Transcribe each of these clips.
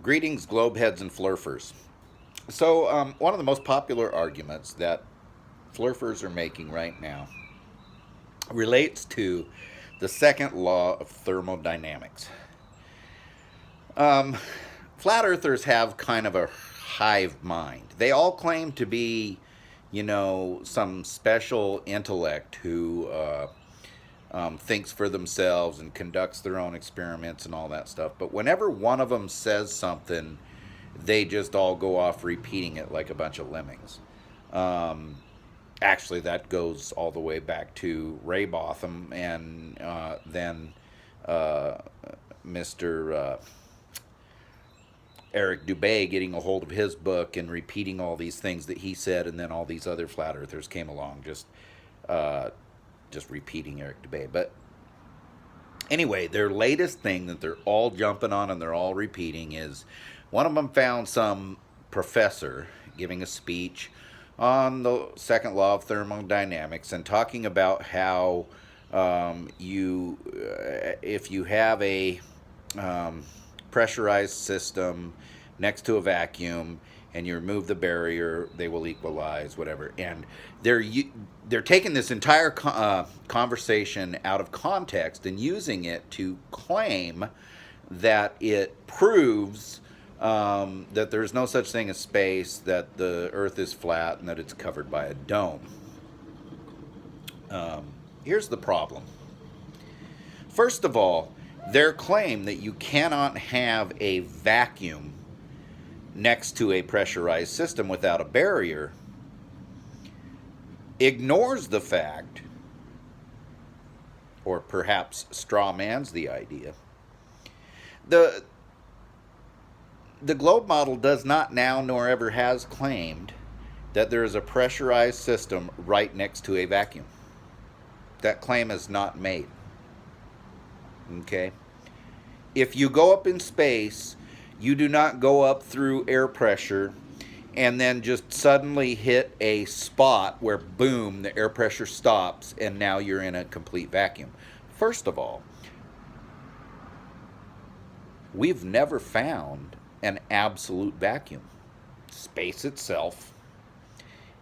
Greetings, globeheads and flurfers. So, one of the most popular arguments that flurfers are making right now relates to the second law of thermodynamics. Um, Flat earthers have kind of a hive mind. They all claim to be, some special intellect who thinks for themselves and conducts their own experiments and all that stuff. But whenever one of them says something, they just all go off repeating it like a bunch of lemmings. Um, Actually, that goes all the way back to Ray Botham and then uh, Mr. Eric Dubay getting a hold of his book and repeating all these things that he said, and then all these other flat earthers came along uh, just repeating Eric Dubay. But anyway, their latest thing that they're all jumping on and they're all repeating is one of them found some professor giving a speech on the second law of thermodynamics and talking about how if you have a um, pressurized system next to a vacuum and you remove the barrier, they will equalize, whatever. And they're they're taking this entire conversation out of context and using it to claim that it proves that there's no such thing as space, that the Earth is flat, and that it's covered by a dome. Here's the problem. First of all, their claim that you cannot have a vacuum next to a pressurized system without a barrier ignores the fact, or perhaps straw mans the idea. The the globe model does not now nor ever has claimed that there is a pressurized system right next to a vacuum. That claim is not made. Okay? If you go up in space, you do not go up through air pressure and then just suddenly hit a spot where, boom, the air pressure stops and now you're in a complete vacuum. First of all, we've never found an absolute vacuum. Space itself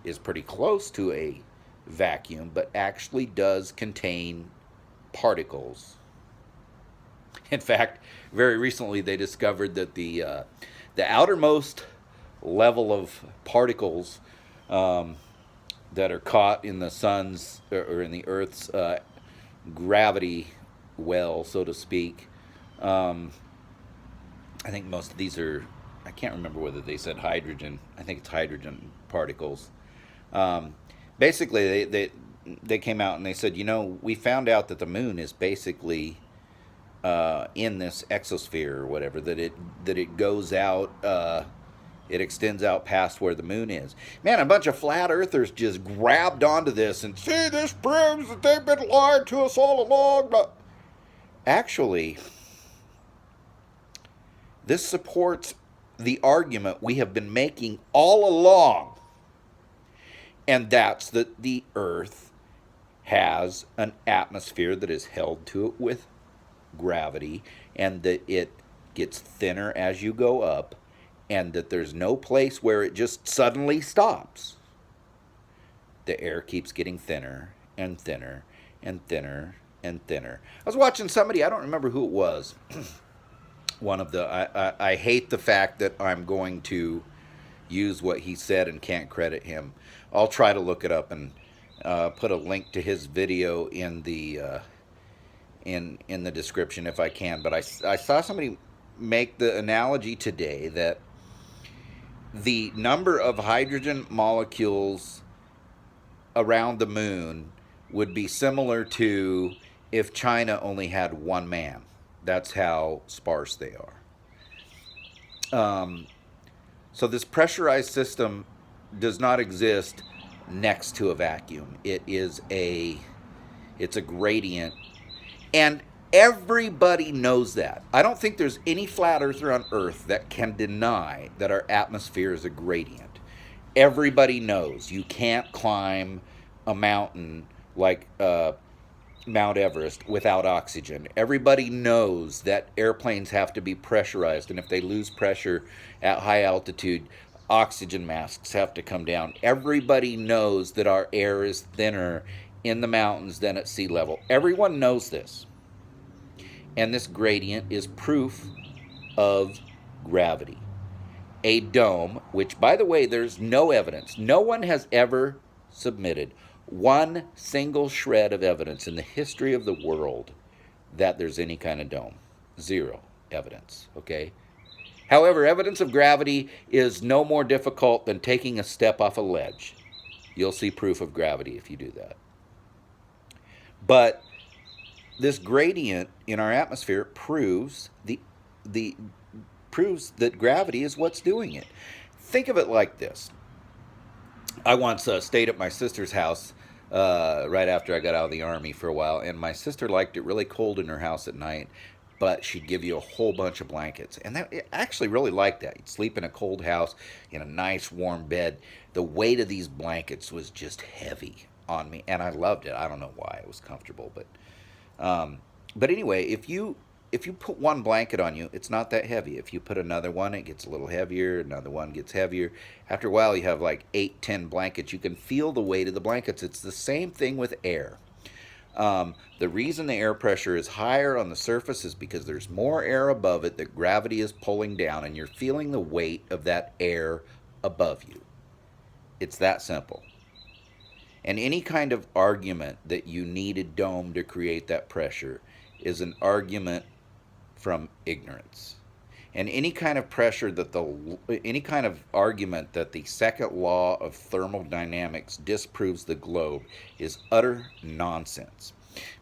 is pretty close to a vacuum, but actually does contain particles. In fact, very recently they discovered that the outermost level of particles that are caught in the sun's or in the Earth's gravity well, so to speak. I think most of these are, I can't remember whether they said hydrogen. I think it's hydrogen particles. Um, Basically, they came out and they said, we found out that the moon is basically in this exosphere or whatever, that it goes out, it extends out past where the moon is. Man, a bunch of flat earthers just grabbed onto this and see, this proves that they've been lying to us all along. But actually, this supports the argument we have been making all along, and that's that the Earth has an atmosphere that is held to it with gravity, and that it gets thinner as you go up, and that there's no place where it just suddenly stops. The air keeps getting thinner and thinner and thinner and thinner. I was watching somebody, I don't remember who it was. One of the I hate the fact that I'm going to use what he said and can't credit him. I'll try to look it up and put a link to his video in the in the description if I can. But I saw somebody make the analogy today that the number of hydrogen molecules around the moon would be similar to if China only had one man. That's how sparse they are. So this pressurized system does not exist next to a vacuum. It's a gradient, and everybody knows that. I don't think there's any flat earther on Earth that can deny that our atmosphere is a gradient. Everybody knows you can't climb a mountain like Mount Everest without oxygen. Everybody knows that airplanes have to be pressurized, and if they lose pressure at high altitude, oxygen masks have to come down. Everybody knows that our air is thinner in the mountains than at sea level. Everyone knows this. And this gradient is proof of gravity. A dome, which, by the way, there's no evidence. No one has ever submitted one single shred of evidence in the history of the world that there's any kind of dome. Zero evidence, okay? However, evidence of gravity is no more difficult than taking a step off a ledge. You'll see proof of gravity if you do that. But this gradient in our atmosphere proves proves that gravity is what's doing it. Think of it like this. I once stayed at my sister's house right after I got out of the Army for a while, and my sister liked it really cold in her house at night, but she'd give you a whole bunch of blankets. And I actually really liked that. You'd sleep in a cold house in a nice warm bed. The weight of these blankets was just heavy on me, and I loved it. I don't know why. It was comfortable, but anyway, if you put one blanket on you, it's not that heavy. If you put another one, it gets a little heavier. Another one gets heavier. After a while, you have like 8, 10 blankets. You can feel the weight of the blankets. It's the same thing with air. The reason the air pressure is higher on the surface is because there's more air above it that gravity is pulling down, and you're feeling the weight of that air above you. It's that simple. And any kind of argument that you need a dome to create that pressure is an argument from ignorance. And any kind of pressure any kind of argument that the second law of thermodynamics disproves the globe is utter nonsense.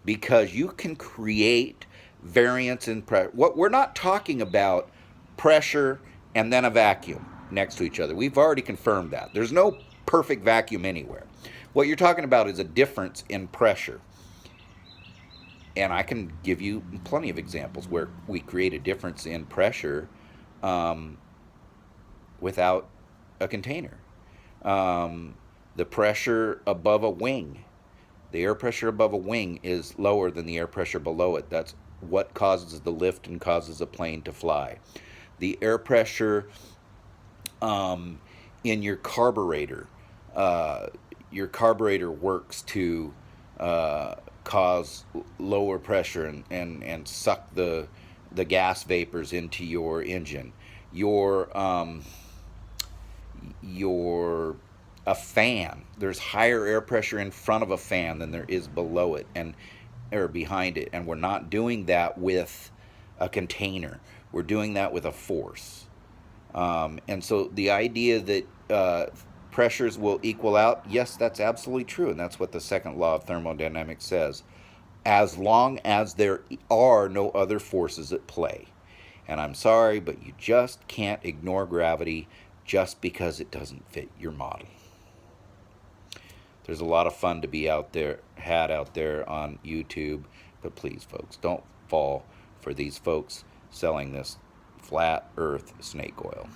Because you can create variance in pressure. What we're not talking about pressure and then a vacuum next to each other. We've already confirmed that. There's no perfect vacuum anywhere. What you're talking about is a difference in pressure. And I can give you plenty of examples where we create a difference in pressure without a container. The pressure above a wing, the air pressure above a wing is lower than the air pressure below it. That's what causes the lift and causes a plane to fly. The air pressure in your carburetor works to cause lower pressure and suck the gas vapors into your engine. A fan. There's higher air pressure in front of a fan than there is below it or behind it, and we're not doing that with a container. We're doing that with a force. And so the idea that pressures will equal out, yes, that's absolutely true, and that's what the second law of thermodynamics says, as long as there are no other forces at play. And I'm sorry, but you just can't ignore gravity just because it doesn't fit your model. There's a lot of fun to be had out there on YouTube, but please, folks, don't fall for these folks selling this flat earth snake oil.